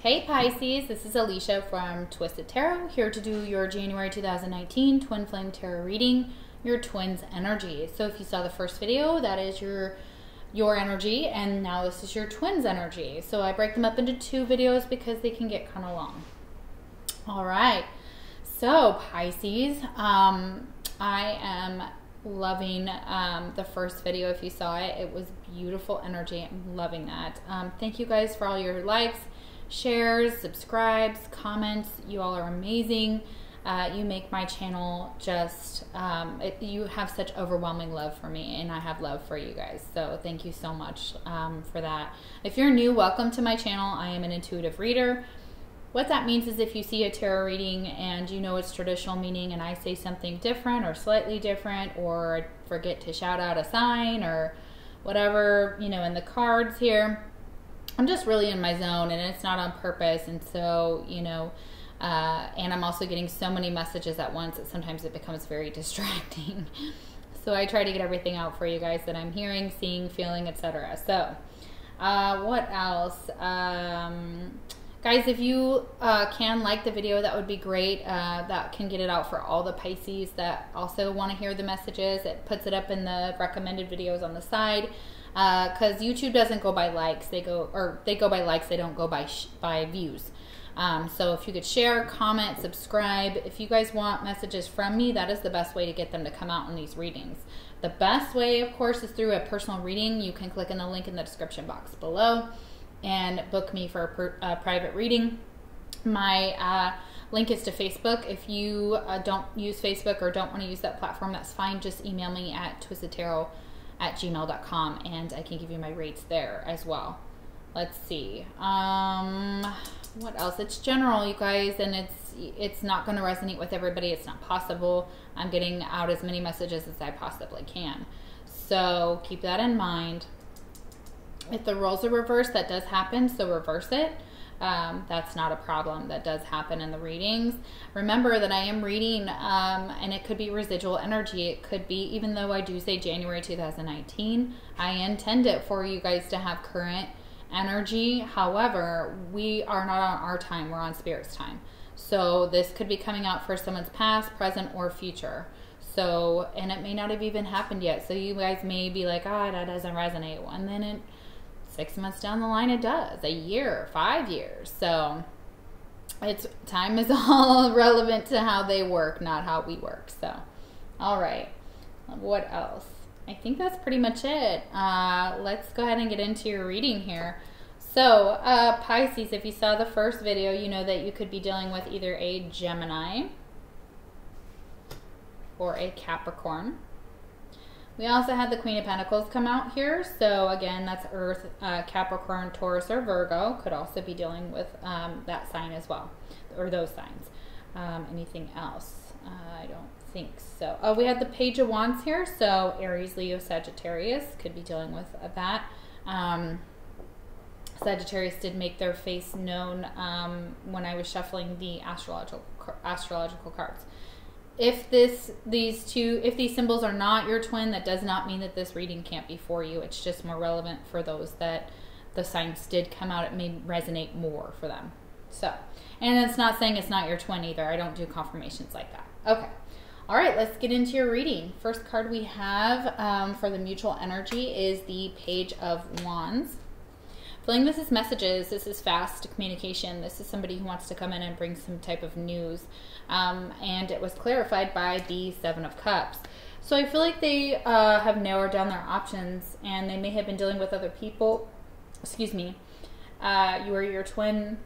Hey Pisces, this is Alicia from Twisted Tarot, here to do your January 2019 Twin Flame Tarot reading, your twins energy. So if you saw the first video, that is your energy, and now this is your twins energy. So I break them up into two videos because they can get kind of long. All right, so Pisces, I am loving the first video. If you saw it, it was beautiful energy. I'm loving that. Thank you guys for all your likes, shares, subscribes, comments. You all are amazing. You make my channel just, you have such overwhelming love for me, and I have love for you guys. So thank you so much for that. If you're new, welcome to my channel. I am an intuitive reader. What that means is if you see a tarot reading and you know its traditional meaning and I say something different or slightly different, or forget to shout out a sign or whatever, you know, in the cards here, I'm just really in my zone and it's not on purpose. And so, you know, and I'm also getting so many messages at once that sometimes it becomes very distracting. So I try to get everything out for you guys that I'm hearing, seeing, feeling, etc. So what else? Guys, if you can like the video, that would be great. That can get it out for all the Pisces that also want to hear the messages. It puts it up in the recommended videos on the side. Because YouTube doesn't go by likes, they go by likes, they don't go by views. So if you could share, comment, subscribe. If you guys want messages from me, that is the best way to get them to come out in these readings. The best way, of course, is through a personal reading. You can click on the link in the description box below and book me for a private reading. My link is to Facebook. If you don't use Facebook or don't want to use that platform, that's fine. Just email me at twistedtarot@gmail.com and I can give you my rates there as well. Let's see. What else? It's general, you guys, and it's not going to resonate with everybody. It's not possible. I'm getting out as many messages as I possibly can. So keep that in mind. If the roles are reversed, that does happen, so reverse it. That's not a problem. That does happen in the readings. Remember that I am reading, and it could be residual energy. It could be, even though I do say January 2019, I intend it for you guys to have current energy. However, we are not on our time. We're on Spirit's time. So this could be coming out for someone's past, present, or future. So, and it may not have even happened yet. So you guys may be like, ah, that doesn't resonate. And then 6 months down the line, it does. A year, 5 years. So time is all relevant to how they work, not how we work. So, all right. What else? I think that's pretty much it. Let's go ahead and get into your reading here. So, Pisces, if you saw the first video, you know that you could be dealing with either a Gemini or a Capricorn. We also had the Queen of Pentacles come out here. So again, that's Earth, Capricorn, Taurus, or Virgo. Could also be dealing with that sign as well, or those signs. Anything else? I don't think so. Oh, we had the Page of Wands here. So Aries, Leo, Sagittarius could be dealing with that. Sagittarius did make their face known when I was shuffling the astrological cards. If these symbols are not your twin, that does not mean that this reading can't be for you. It's just more relevant for those that the signs did come out. It may resonate more for them. So, and it's not saying it's not your twin either. I don't do confirmations like that. Okay. All right, let's get into your reading. First card we have for the mutual energy is the Page of Wands. Feeling this is messages, this is fast communication, this is somebody who wants to come in and bring some type of news, and it was clarified by the Seven of Cups. So I feel like they have narrowed down their options, and they may have been dealing with other people. Excuse me. You were your twin,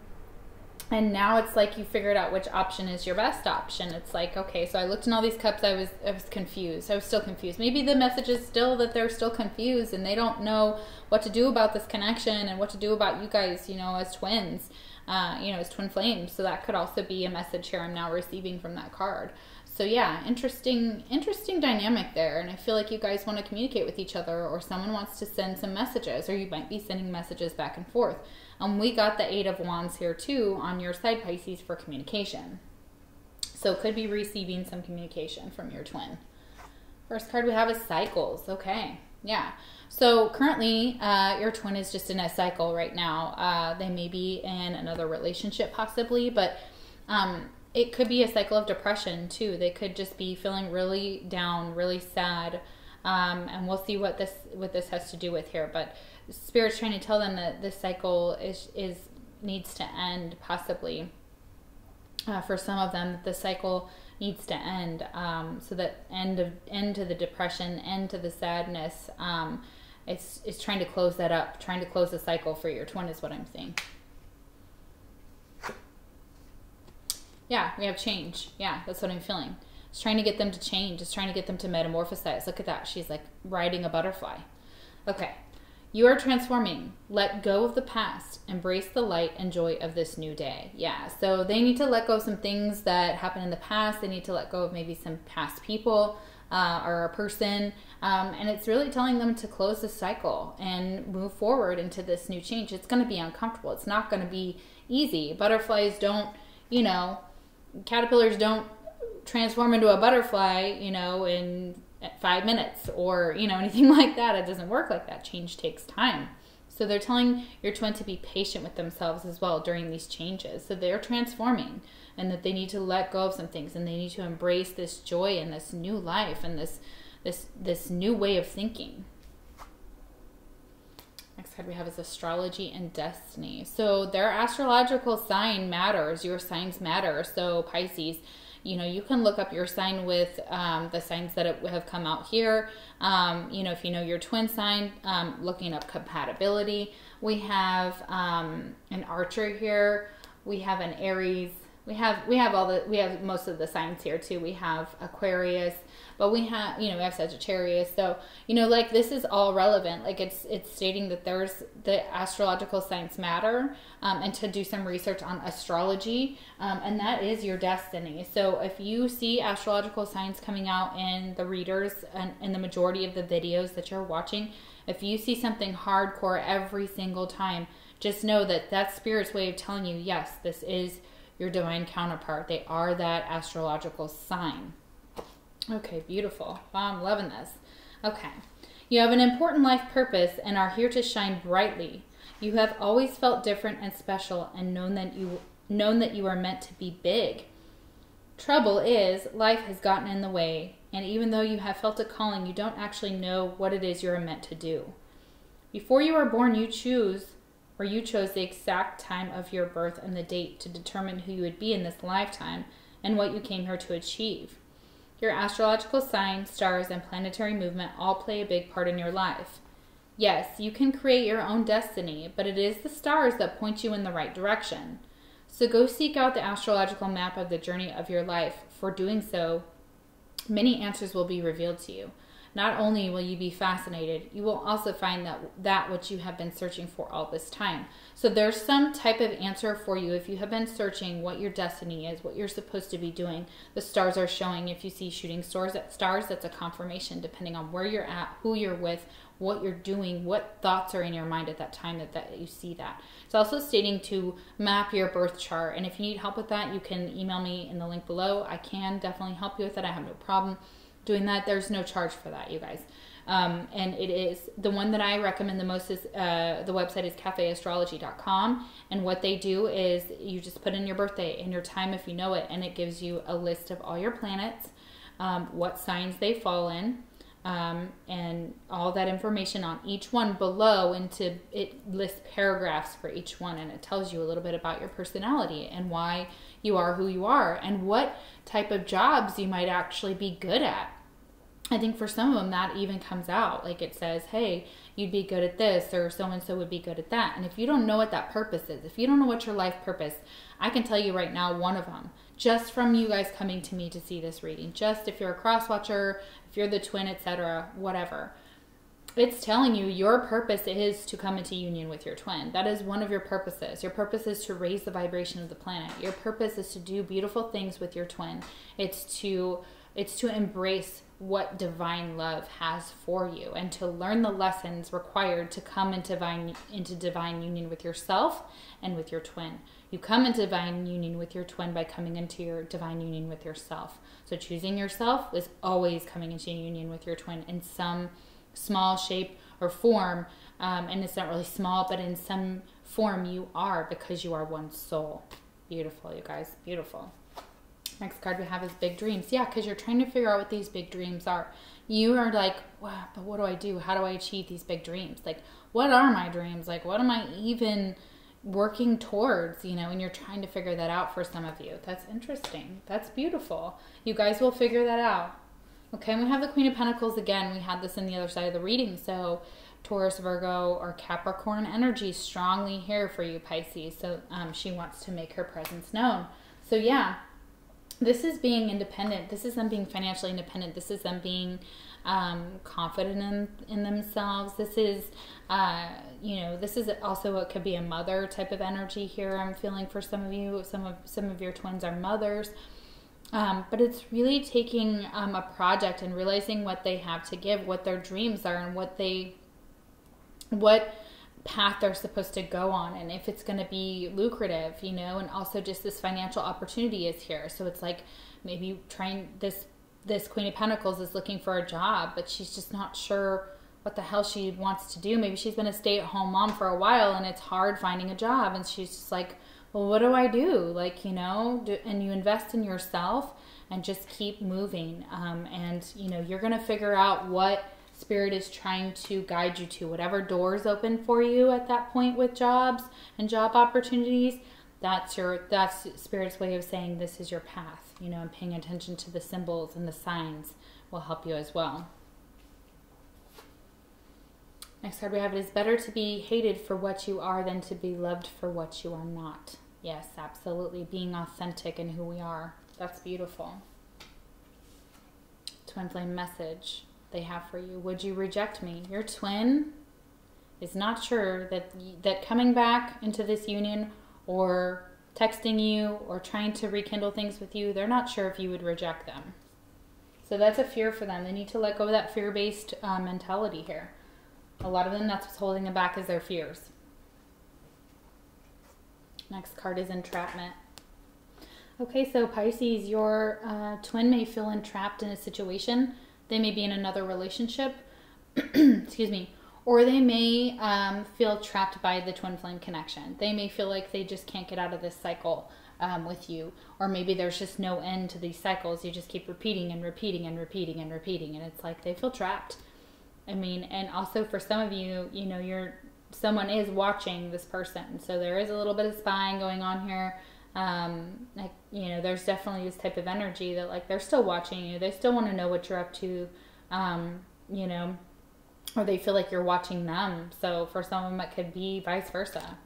and now it's like you figured out which option is your best option. It's like, okay, so I looked in all these cups, I was confused. I was still confused. Maybe the message is still that they're still confused and they don't know what to do about this connection and what to do about you guys, you know, as twins, you know, as twin flames. So that could also be a message here I'm now receiving from that card. So yeah, interesting dynamic there. And I feel like you guys want to communicate with each other, or someone wants to send some messages, or you might be sending messages back and forth. We got the Eight of Wands here too on your side, Pisces, for communication. So could be receiving some communication from your twin. First card we have is Cycles. Okay. Yeah. So currently, your twin is just in a cycle right now. They may be in another relationship possibly, but it could be a cycle of depression too. They could just be feeling really down, really sad. And we'll see what this has to do with here. But Spirit's trying to tell them that this cycle needs to end possibly. For some of them, the cycle needs to end. So that end to the depression, end to the sadness. It's trying to close that up, trying to close the cycle for your twin is what I'm seeing. Yeah, we have change. Yeah, that's what I'm feeling. It's trying to get them to change. It's trying to get them to metamorphosize. Look at that. She's like riding a butterfly. Okay. You are transforming. Let go of the past. Embrace the light and joy of this new day. Yeah, so they need to let go of some things that happened in the past. They need to let go of maybe some past people or a person. And it's really telling them to close the cycle and move forward into this new change. It's going to be uncomfortable. It's not going to be easy. Butterflies don't, caterpillars don't transform into a butterfly, in 5 minutes or, anything like that. It doesn't work like that. Change takes time. So they're telling your twin to be patient with themselves as well during these changes. So they're transforming and that they need to let go of some things and they need to embrace this joy and this new life and this new way of thinking. Next card we have is Astrology and Destiny. So their astrological sign matters. Your signs matter. So Pisces, you can look up your sign with the signs that have come out here. If you know your twin sign, looking up compatibility. We have an Archer here. We have an Aries. We have most of the signs here too. We have Aquarius, but we have Sagittarius. So this is all relevant. Like it's stating that the astrological signs matter, and to do some research on astrology, and that is your destiny. So if you see astrological signs coming out in the readers and in the majority of the videos that you're watching, if you see something hardcore every single time, just know that that's Spirit's way of telling you, yes, this is your divine counterpart. They are that astrological sign. Okay, beautiful. Wow, I'm loving this. Okay. You have an important life purpose and are here to shine brightly. You have always felt different and special and known that you are meant to be big. Trouble is, life has gotten in the way, and even though you have felt a calling, you don't actually know what it is you are meant to do. Before you are born, you chose the exact time of your birth and the date to determine who you would be in this lifetime and what you came here to achieve. Your astrological sign, stars, and planetary movement all play a big part in your life. Yes, you can create your own destiny, but it is the stars that point you in the right direction. So go seek out the astrological map of the journey of your life. For doing so, many answers will be revealed to you. Not only will you be fascinated, you will also find that which you have been searching for all this time. So there's some type of answer for you if you have been searching what your destiny is, what you're supposed to be doing. The stars are showing. If you see shooting stars, that's a confirmation depending on where you're at, who you're with, what you're doing, what thoughts are in your mind at that time that you see that. It's also stating to map your birth chart. And if you need help with that, you can email me in the link below. I can definitely help you with it. I have no problem doing that. There's no charge for that, you guys. And it is the one that I recommend the most is the website is cafeastrology.com. And what they do is you just put in your birthday and your time if you know it, and it gives you a list of all your planets, what signs they fall in, and all that information on each one below. It lists paragraphs for each one, and it tells you a little bit about your personality and why you are who you are and what type of jobs you might actually be good at. I think for some of them that even comes out. Like it says, hey, you'd be good at this, or so-and-so would be good at that. And if you don't know what that purpose is, if you don't know what your life purpose, I can tell you right now one of them, just from you guys coming to me to see this reading, just if you're a cross watcher, if you're the twin, etc., whatever. It's telling you your purpose is to come into union with your twin. That is one of your purposes. Your purpose is to raise the vibration of the planet. Your purpose is to do beautiful things with your twin. It's to embrace what divine love has for you and to learn the lessons required to come into divine union with yourself and with your twin. You come into divine union with your twin by coming into your divine union with yourself. So choosing yourself is always coming into union with your twin in some small shape or form, and it's not really small, but in some form you are, because you are one soul. Beautiful, you guys, beautiful. Next card we have is big dreams. Yeah, because you're trying to figure out what these big dreams are. You are like, wow, but what do I do? How do I achieve these big dreams? Like, what are my dreams? Like, what am I even working towards, you know? And you're trying to figure that out for some of you. That's interesting. That's beautiful. You guys will figure that out. Okay, and we have the Queen of Pentacles again. We had this in the other side of the reading. So Taurus, Virgo, or Capricorn energy strongly here for you, Pisces. So she wants to make her presence known. So yeah, this is being independent. This is them being financially independent. This is them being confident in themselves. This is, you know, this is also what could be a mother type of energy here. I'm feeling for some of you. Some of your twins are mothers. But it's really taking a project and realizing what they have to give, what their dreams are, and what path they're supposed to go on, and if it's going to be lucrative, you know. And also just this financial opportunity is here. So it's like maybe trying this Queen of Pentacles is looking for a job, but she's just not sure what the hell she wants to do. Maybe she's been a stay-at-home mom for a while and it's hard finding a job, and she's just like, well, what do I do? Like, you know, and you invest in yourself and just keep moving. And, you know, you're going to figure out what Spirit is trying to guide you to. Whatever doors open for you at that point with jobs and job opportunities, that's Spirit's way of saying this is your path, you know, and paying attention to the symbols and the signs will help you as well. Next card we have, it is better to be hated for what you are than to be loved for what you are not. Yes, absolutely. Being authentic in who we are. That's beautiful. Twin flame message they have for you. Would you reject me? Your twin is not sure that coming back into this union or texting you or trying to rekindle things with you, they're not sure if you would reject them. So that's a fear for them. They need to let go of that fear-based mentality here. A lot of them, that's what's holding them back, is their fears. Next card is entrapment. Okay, so Pisces, your twin may feel entrapped in a situation. They may be in another relationship, excuse me, or they may feel trapped by the twin flame connection. They may feel like they just can't get out of this cycle with you, or maybe there's just no end to these cycles. You just keep repeating and repeating and repeating and repeating, and it's like they feel trapped. I mean, and also for some of you, you know, someone is watching this person, so there is a little bit of spying going on here. Like, you know, there's definitely this type of energy that, like, they're still watching you. They still want to know what you're up to, you know, or they feel like you're watching them. So for some of them, it could be vice versa.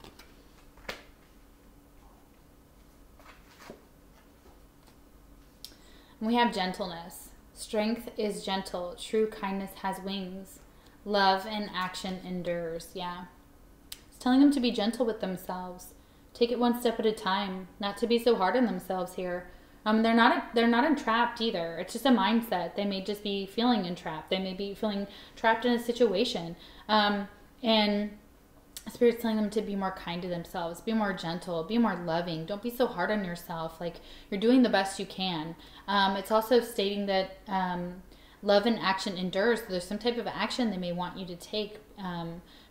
And we have gentleness. Strength is gentle. True kindness has wings. Love and action endures. Yeah. It's telling them to be gentle with themselves. Take it one step at a time. Not to be so hard on themselves here. They're not entrapped either. It's just a mindset. They may just be feeling entrapped. They may be feeling trapped in a situation. And Spirit's telling them to be more kind to themselves. Be more gentle. Be more loving. Don't be so hard on yourself. Like, you're doing the best you can. It's also stating that love and action endures. There's some type of action they may want you to take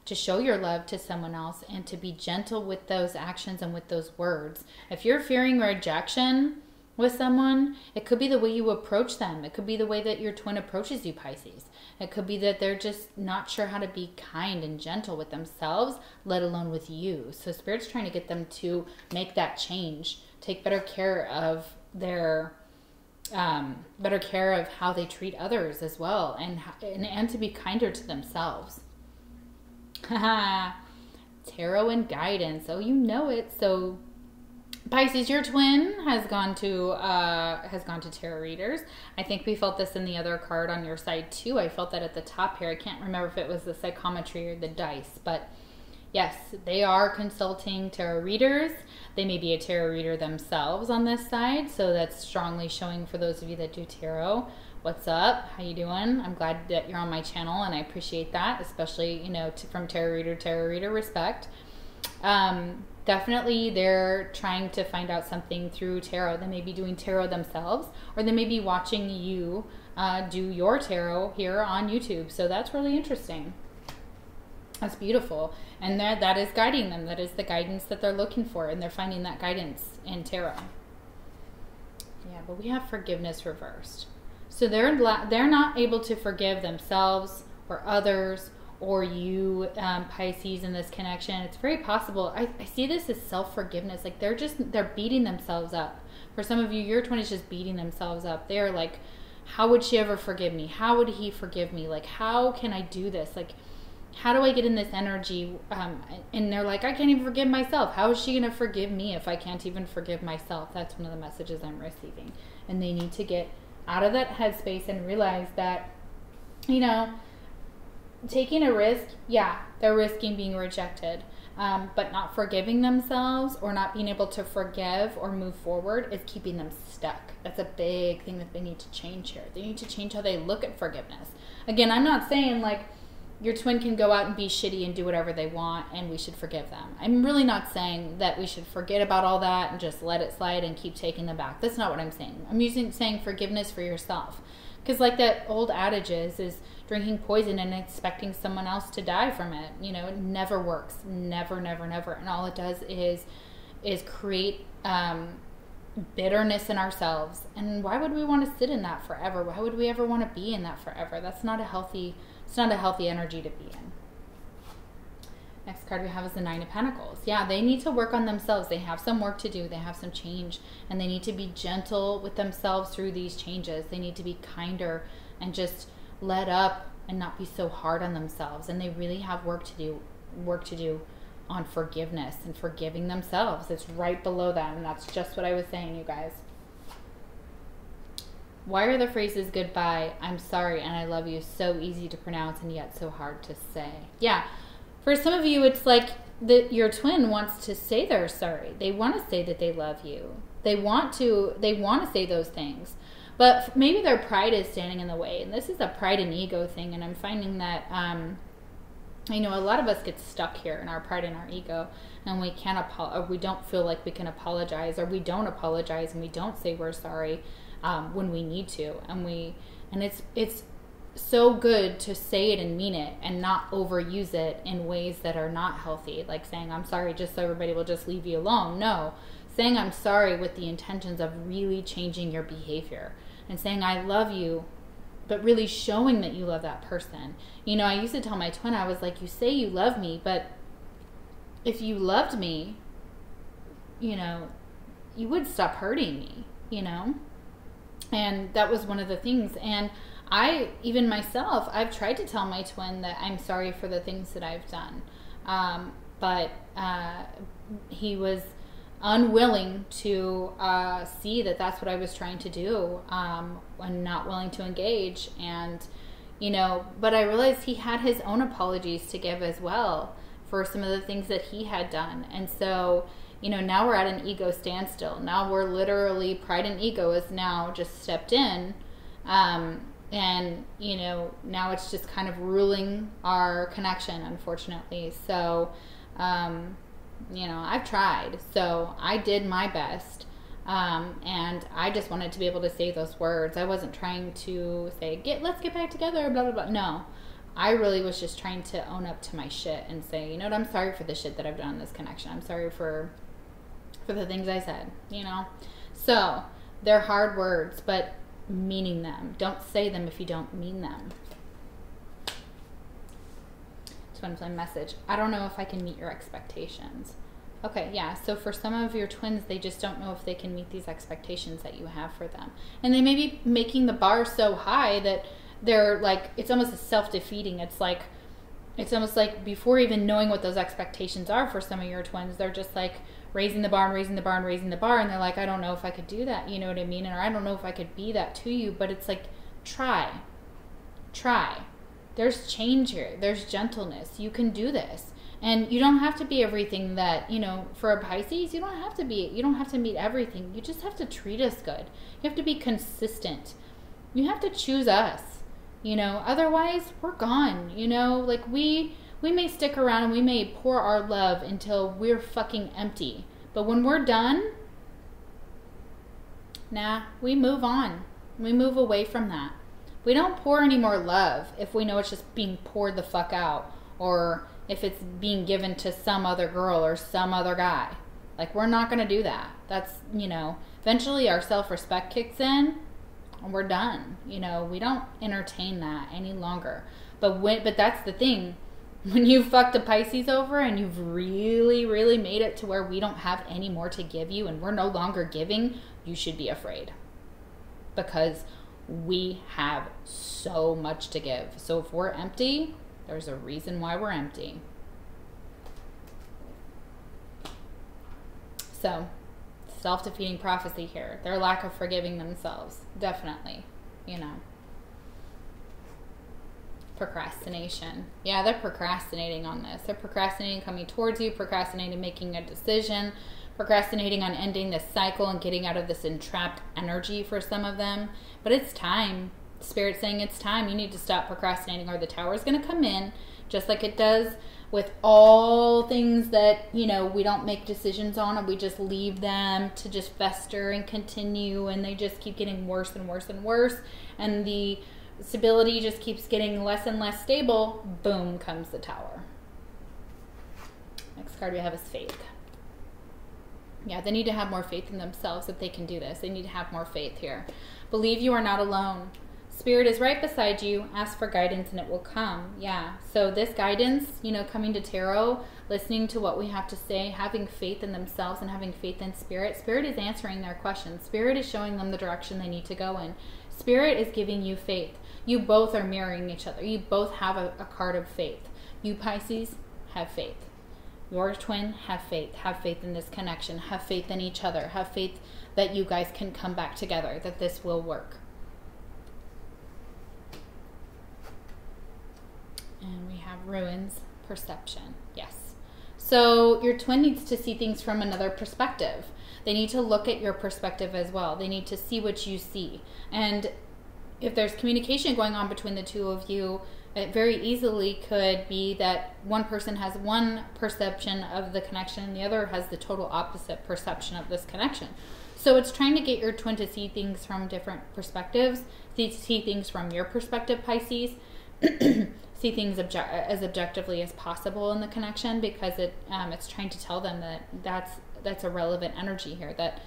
to show your love to someone else, and to be gentle with those actions and with those words. If you're fearing rejection with someone, it could be the way you approach them. It could be the way that your twin approaches you, Pisces. It could be that they're just not sure how to be kind and gentle with themselves, let alone with you. So Spirit's trying to get them to make that change, take better care of their better care of how they treat others as well, and to be kinder to themselves. Tarot and guidance. Oh, you know it. So Pisces, your twin has gone to tarot readers. I think we felt this in the other card on your side too. I felt that at the top here. I can't remember if it was the psychometry or the dice, but yes, they are consulting tarot readers. They may be a tarot reader themselves on this side, so that's strongly showing for those of you that do tarot. What's up? How you doing? I'm glad that you're on my channel, and I appreciate that, especially, you know, from tarot reader respect. Definitely they're trying to find out something through tarot. They may be doing tarot themselves, or they may be watching you do your tarot here on YouTube. So that's really interesting. That's beautiful. And that is guiding them. That is the guidance that they're looking for. And they're finding that guidance in tarot. Yeah, but we have forgiveness reversed. So they're not able to forgive themselves or others or you, Pisces, in this connection. It's very possible. I see this as self-forgiveness. Like they're beating themselves up. For some of you, your twin is just beating themselves up. They're like, how would she ever forgive me? How would he forgive me? Like, how can I do this? Like, how do I get in this energy? And they're like, I can't even forgive myself. How is she going to forgive me if I can't even forgive myself? That's one of the messages I'm receiving. And they need to get out of that headspace and realize that, you know, taking a risk, yeah, they're risking being rejected. But not forgiving themselves or not being able to forgive or move forward is keeping them stuck. That's a big thing that they need to change here. They need to change how they look at forgiveness. Again, I'm not saying like your twin can go out and be shitty and do whatever they want and we should forgive them. I'm really not saying that we should forget about all that and just let it slide and keep taking them back. That's not what I'm saying. I'm saying forgiveness for yourself. Because like that old adage is drinking poison and expecting someone else to die from it. You know, it never works. Never, never, never. And all it does is create bitterness in ourselves. And why would we want to sit in that forever? Why would we ever want to be in that forever? That's not a healthy, it's not a healthy energy to be in. Next card we have is the Nine of Pentacles. Yeah, they need to work on themselves. They have some work to do. They have some change. And they need to be gentle with themselves through these changes. They need to be kinder and just let up and not be so hard on themselves. And they really have work to do on forgiveness and forgiving themselves. It's right below that. And that's just what I was saying, you guys. Why are the phrases goodbye, I'm sorry, and I love you so easy to pronounce and yet so hard to say? Yeah. For some of you, it's like your twin wants to say they're sorry. They want to say that they love you. They want to say those things. But maybe their pride is standing in the way. And this is a pride and ego thing. And I'm finding that, you know, a lot of us get stuck here in our pride and our ego. And we can't or we don't feel like we can apologize. Or we don't apologize and we don't say we're sorry when we need to. And it's so good to say it and mean it and not overuse it in ways that are not healthy, like saying I'm sorry just so everybody will just leave you alone. No, saying I'm sorry with the intentions of really changing your behavior and saying I love you, but really showing that you love that person. You know, I used to tell my twin, I was like, you say you love me, but if you loved me, you know, you would stop hurting me, you know. And that was one of the things. And even myself, I've tried to tell my twin that I'm sorry for the things that I've done. But he was unwilling to see that that's what I was trying to do, and not willing to engage. And, you know, but I realized he had his own apologies to give as well for some of the things that he had done. And so, you know, now we're at an ego standstill. Now we're literally, pride and ego is now just stepped in. And, you know, now it's just kind of ruling our connection, unfortunately. So, you know, I've tried. So I did my best. And I just wanted to be able to say those words. I wasn't trying to say, let's get back together, blah, blah, blah. No, I really was just trying to own up to my shit and say, you know what, I'm sorry for the shit that I've done in this connection. I'm sorry for the things I said, you know. So they're hard words, but meaning them. Don't say them if you don't mean them. Twin flame message. I don't know if I can meet your expectations. Okay, yeah. So for some of your twins, they just don't know if they can meet these expectations that you have for them. And they may be making the bar so high that they're like, it's almost self-defeating. It's almost like before even knowing what those expectations are for some of your twins, they're just like raising the bar and raising the bar and raising the bar. And they're like, I don't know if I could do that. You know what I mean? Or I don't know if I could be that to you. But it's like, try. There's change here. There's gentleness. You can do this. And you don't have to be everything that, you know, for a Pisces, you don't have to meet everything. You just have to treat us good. You have to be consistent. You have to choose us, you know, otherwise we're gone, you know, like we may stick around and we may pour our love until we're fucking empty. But when we're done, nah, we move on. We move away from that. We don't pour any more love if we know it's just being poured the fuck out, or if it's being given to some other girl or some other guy. Like, we're not going to do that. That's, you know, eventually our self-respect kicks in and we're done. You know, we don't entertain that any longer. But that's the thing. When you fucked a Pisces over and you've really, really made it to where we don't have any more to give you and we're no longer giving, you should be afraid. Because we have so much to give. So if we're empty, there's a reason why we're empty. So, self-defeating prophecy here. Their lack of forgiving themselves. Definitely. You know. Procrastination. Yeah, they're procrastinating on this. They're procrastinating coming towards you, procrastinating making a decision, procrastinating on ending this cycle and getting out of this entrapped energy for some of them. But it's time. Spirit's saying it's time. You need to stop procrastinating or the tower is going to come in, just like it does with all things that, you know, we don't make decisions on, and we just leave them to just fester and continue, and they just keep getting worse and worse and worse, and the stability just keeps getting less and less stable. Boom comes the tower. Next card we have is faith. Yeah, they need to have more faith in themselves that they can do this. They need to have more faith here. Believe you are not alone. Spirit is right beside you. Ask for guidance and it will come. Yeah. So this guidance, you know, coming to tarot, listening to what we have to say, having faith in themselves and having faith in Spirit. Spirit is answering their questions. Spirit is showing them the direction they need to go in. Spirit is giving you faith. You both are mirroring each other. You both have a card of faith. You Pisces, have faith. Your twin, have faith. Have faith in this connection. Have faith in each other. Have faith that you guys can come back together, that this will work. And we have ruins, perception. Yes. So your twin needs to see things from another perspective. They need to look at your perspective as well. They need to see what you see. And if there's communication going on between the two of you, it very easily could be that one person has one perception of the connection and the other has the total opposite perception of this connection. So it's trying to get your twin to see things from different perspectives, see things from your perspective, Pisces, see things as objectively as possible in the connection, because it's trying to tell them that that's a relevant energy here, that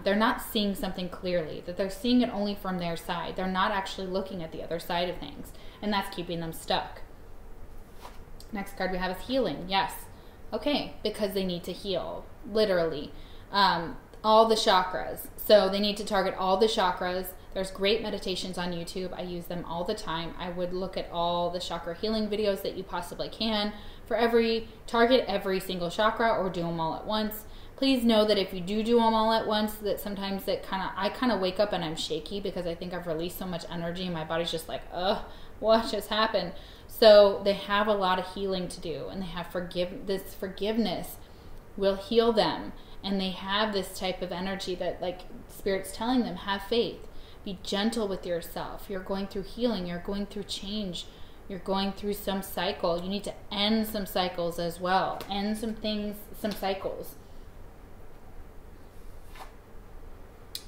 they're not seeing something clearly, that they're seeing it only from their side. They're not actually looking at the other side of things, and that's keeping them stuck. Next card we have is healing. Yes. Okay, because they need to heal, literally. All the chakras. So they need to target all the chakras. There's great meditations on YouTube. I use them all the time. I would look at all the chakra healing videos that you possibly can. Target every single chakra or do them all at once. Please know that if you do them all at once, that sometimes I kind of wake up and I'm shaky because I think I've released so much energy and my body's just like, ugh, what just happened? So they have a lot of healing to do, and they have this forgiveness will heal them. And they have this type of energy that, like, Spirit's telling them, have faith. Be gentle with yourself. You're going through healing. You're going through change. You're going through some cycle. You need to end some cycles as well. End some things, some cycles.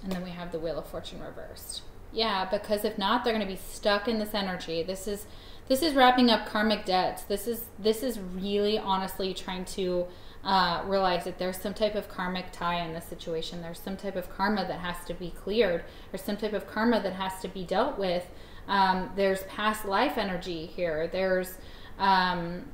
And then we have the Wheel of Fortune reversed. Yeah, because if not, they're going to be stuck in this energy. This is wrapping up karmic debts. This is really honestly trying to realize that there's some type of karmic tie in this situation. There's some type of karma that has to be cleared. There's some type of karma that has to be dealt with. There's past life energy here. There's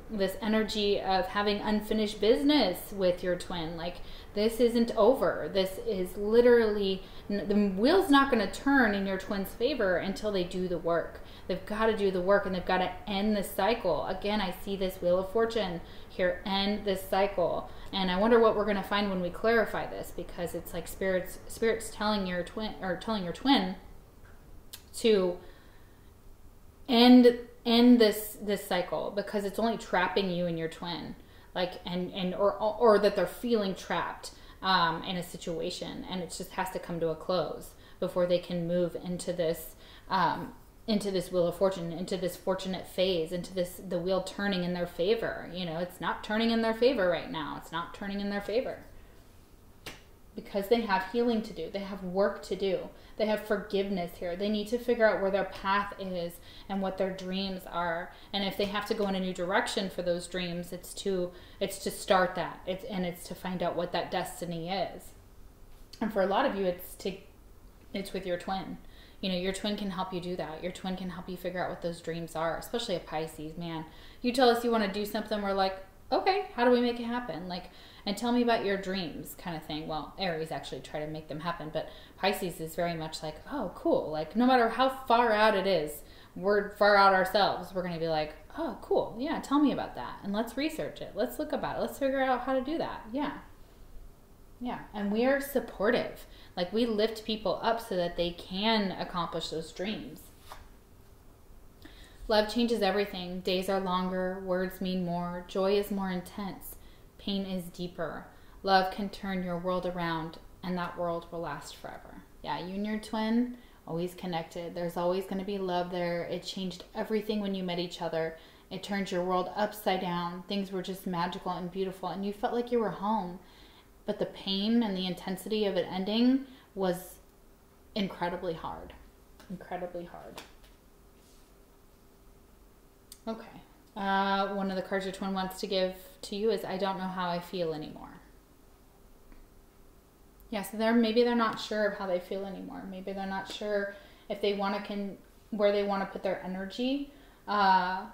this energy of having unfinished business with your twin. Like, this isn't over. This is literally, the wheel's not going to turn in your twin's favor until they do the work. They've got to do the work, and they've got to end this cycle. Again, I see this Wheel of Fortune here, end this cycle. And I wonder what we're going to find when we clarify this, because it's like Spirit's telling your twin, or telling your twin to end this cycle, because it's only trapping you and your twin, like, or that they're feeling trapped in a situation, and it just has to come to a close before they can move into this Wheel of Fortune, into this fortunate phase, into the wheel turning in their favor. You know, it's not turning in their favor right now. It's not turning in their favor. because they have healing to do. They have work to do. They have forgiveness here. They need to figure out where their path is and what their dreams are. And if they have to go in a new direction for those dreams, it's to start that. It's to find out what that destiny is. And for a lot of you, it's with your twin. You know, your twin can help you do that. Your twin can help you figure out what those dreams are, especially a Pisces, man. You tell us you want to do something, we're like, okay, how do we make it happen? Like, and tell me about your dreams kind of thing. Well, Aries actually try to make them happen, but Pisces is very much like, oh, cool. Like, no matter how far out it is, we're far out ourselves. We're going to be like, oh, cool. Yeah, tell me about that. And let's research it. Let's look about it. Let's figure out how to do that. Yeah. Yeah. And we are supportive. Like, we lift people up so that they can accomplish those dreams. Love changes everything. Days are longer. Words mean more. Joy is more intense. Pain is deeper. Love can turn your world around, and that world will last forever. Yeah, you and your twin, always connected. There's always going to be love there. It changed everything when you met each other. It turned your world upside down. Things were just magical and beautiful, and you felt like you were home. But the pain and the intensity of it ending was incredibly hard. Incredibly hard. Okay. One of the cards your twin wants to give to you is, I don't know how I feel anymore. Yeah, so maybe they're not sure of how they feel anymore. Maybe they're not sure if they want to, where they want to put their energy. For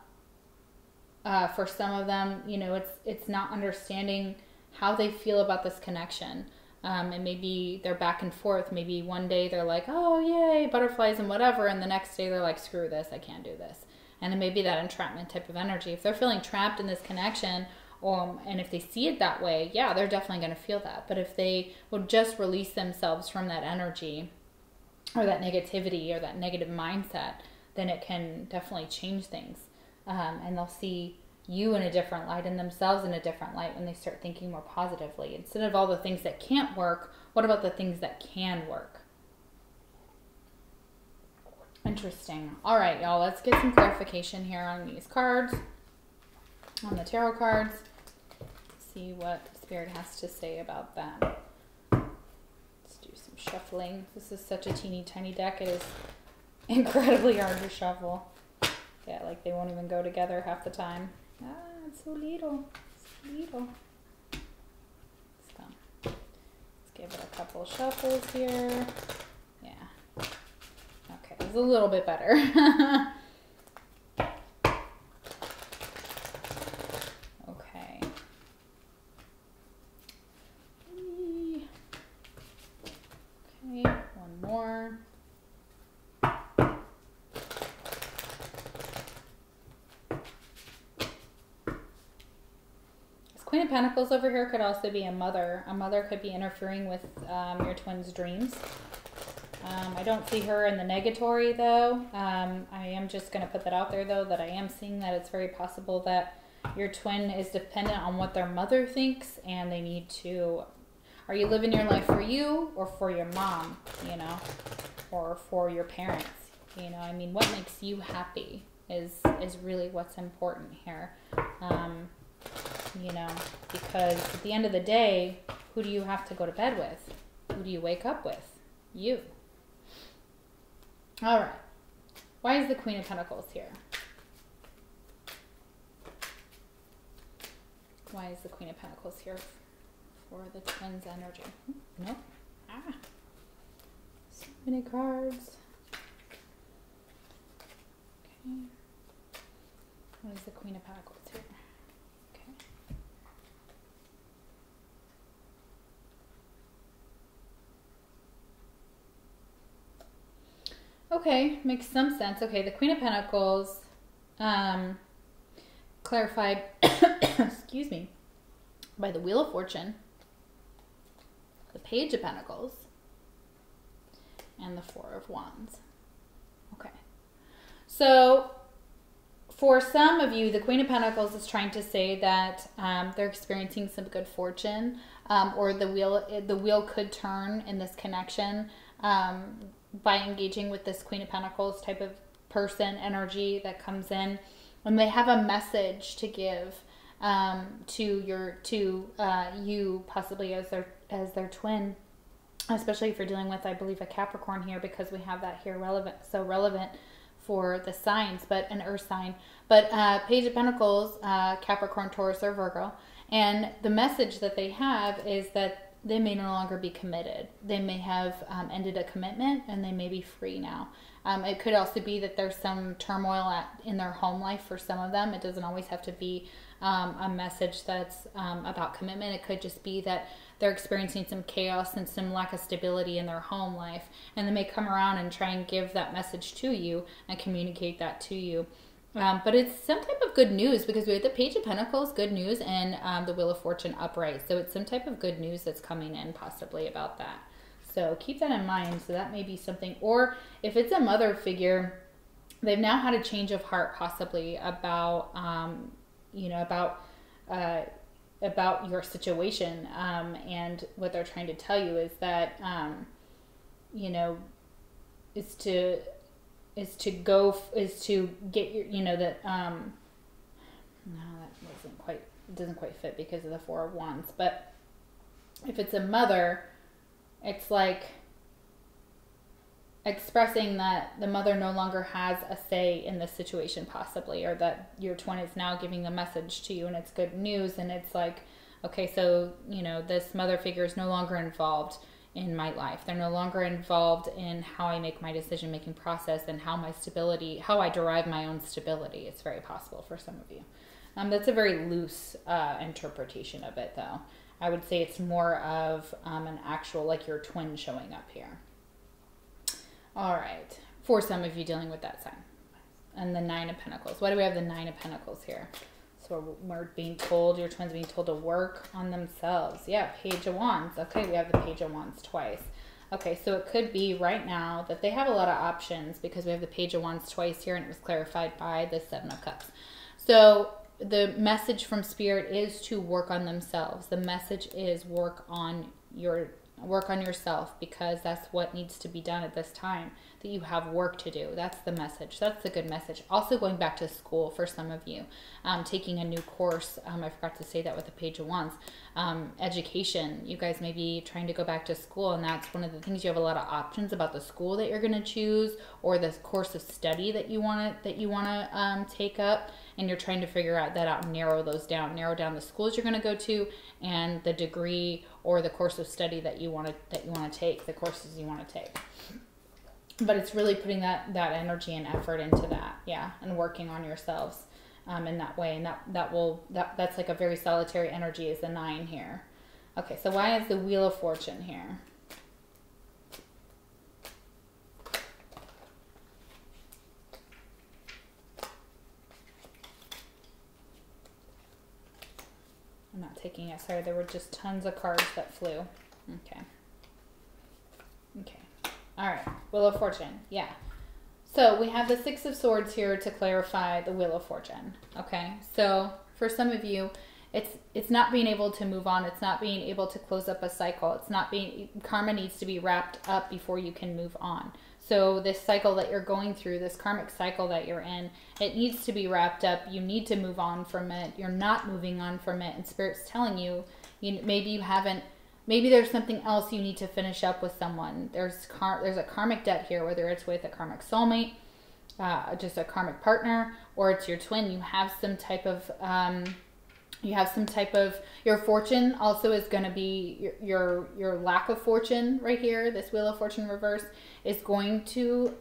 some of them, you know, it's not understanding how they feel about this connection. And maybe they're back and forth. Maybe one day they're like, oh, yay, butterflies and whatever. And the next day they're like, screw this, I can't do this. And it may be that entrapment type of energy. If they're feeling trapped in this connection, and if they see it that way, yeah, they're definitely going to feel that. But if they would just release themselves from that energy or that negativity or that negative mindset, then it can definitely change things. And they'll see you in a different light and themselves in a different light when they start thinking more positively. Instead of all the things that can't work, what about the things that can work? Interesting. All right, y'all, let's get some clarification here on these cards, on the tarot cards. See what Spirit has to say about them. Let's do some shuffling. This is such a teeny tiny deck. It is incredibly hard to shuffle. Yeah, like they won't even go together half the time. Ah, it's so little. So little. So, let's give it a couple shuffles here. Yeah. Okay, it's a little bit better. Okay. Okay, one more. This Queen of Pentacles over here could also be a mother. A mother could be interfering with your twin's dreams. I don't see her in the negatory, though. I am just going to put that out there, though, that I am seeing that it's very possible that your twin is dependent on what their mother thinks, and they need to... Are you living your life for you or for your mom, you know, or for your parents? You know, I mean, what makes you happy is really what's important here. You know, because at the end of the day, who do you have to go to bed with? Who do you wake up with? You. All right. Why is the Queen of Pentacles here? Why is the Queen of Pentacles here for the twins' energy? Nope. Ah. So many cards. Okay. What is the Queen of Pentacles here? Okay, makes some sense. Okay, the Queen of Pentacles clarified, excuse me, by the Wheel of Fortune, the Page of Pentacles, and the Four of Wands. Okay, so for some of you, the Queen of Pentacles is trying to say that they're experiencing some good fortune, or the wheel could turn in this connection. By engaging with this Queen of Pentacles type of person energy that comes in, and they have a message to give to you, possibly as their twin. especially if you're dealing with, I believe, a Capricorn here, because we have that here relevant, so relevant for the signs, but an earth sign. But Page of Pentacles, Capricorn, Taurus, or Virgo. And the message that they have is that they may no longer be committed. They may have ended a commitment, and they may be free now. It could also be that there's some turmoil in their home life for some of them. It doesn't always have to be a message that's about commitment. It could just be that they're experiencing some chaos and some lack of stability in their home life. And they may come around and try and give that message to you and communicate that to you. But it's some type of good news, because we have the Page of Pentacles, good news, and the Wheel of Fortune upright. So it's some type of good news that's coming in possibly about that. So keep that in mind. So that may be something. Or if it's a mother figure, they've now had a change of heart possibly about, you know, about your situation. And what they're trying to tell you is that, you know, is to get your, you know, that, no, that wasn't quite, it doesn't quite fit because of the Four of Wands. But if it's a mother, it's like expressing that the mother no longer has a say in this situation possibly, or that your twin is now giving the message to you and it's good news. And it's like, okay, so, you know, this mother figure is no longer involved in my life. They're no longer involved in how I make my decision-making process and how I derive my own stability. It's very possible for some of you. That's a very loose interpretation of it, though. I would say it's more of an actual, like your twin showing up here. All right. For some of you dealing with that sign. And the Nine of Pentacles. Why do we have the Nine of Pentacles here? So we're being told, your twin's being told to work on themselves. Yeah, Page of Wands. Okay, we have the Page of Wands twice. Okay, so it could be right now that they have a lot of options, because we have the Page of Wands twice here, and it was clarified by the Seven of Cups. So the message from Spirit is to work on themselves. The message is work on yourself, because that's what needs to be done at this time, that you have work to do. That's the message. That's the good message. Also going back to school for some of you, taking a new course. I forgot to say that with the Page of Wands. Education. You guys may be trying to go back to school, and that's one of the things. You have a lot of options about the school that you're going to choose, or the course of study that you want to take up, and you're trying to figure that out and narrow down the schools you're going to go to, and the degree or the course of study that you want to take, the courses you want to take. But it's really putting that energy and effort into that, yeah, and working on yourselves in that way, and that's like a very solitary energy, is the 9 here. Okay, so why is the Wheel of Fortune here? I'm not taking it. Sorry, there were just tons of cards that flew. Okay. Okay. All right. Wheel of Fortune. Yeah. So we have the Six of Swords here to clarify the Wheel of Fortune. Okay. So for some of you, it's not being able to move on. It's not being able to close up a cycle. Karma needs to be wrapped up before you can move on. So this cycle that you're going through, this karmic cycle that you're in, it needs to be wrapped up. You need to move on from it. You're not moving on from it. And Spirit's telling you, maybe there's something else you need to finish up with someone. There's a karmic debt here, whether it's with a karmic soulmate, just a karmic partner, or it's your twin. You have some type of... your fortune also is going to be your lack of fortune right here. This Wheel of Fortune reverse is going to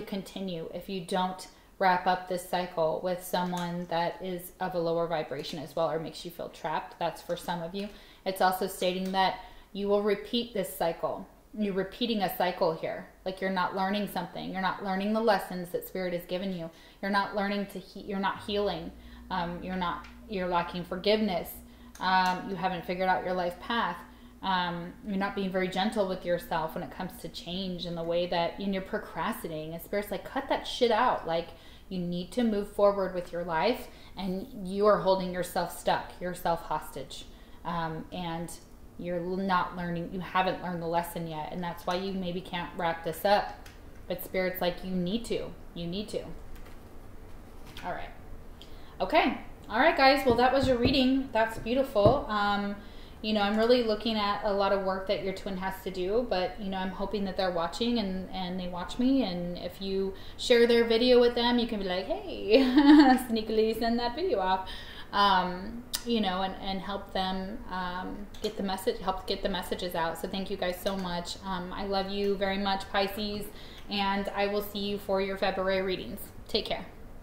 continue if you don't wrap up this cycle with someone that is of a lower vibration as well, or makes you feel trapped. That's for some of you. It's also stating that you will repeat this cycle. You're repeating a cycle here. Like you're not learning something. You're not learning the lessons that Spirit has given you. You're not learning you're not healing. You're lacking forgiveness. You haven't figured out your life path. You're not being very gentle with yourself when it comes to change, and the way that you're procrastinating. And Spirit's like, cut that shit out. Like, you need to move forward with your life, and you are holding yourself stuck, yourself hostage. And you're not learning, you haven't learned the lesson yet. And that's why you maybe can't wrap this up. But Spirit's like, you need to. All right. Okay. All right, guys. Well, that was your reading. That's beautiful. you know, I'm really looking at a lot of work that your twin has to do, but, you know, I'm hoping that they're watching and they watch me. And if you share their video with them, you can be like, hey, sneakily send that video off, you know, and help them get the message, help get the messages out. So thank you guys so much. I love you very much, Pisces, and I will see you for your February readings. Take care.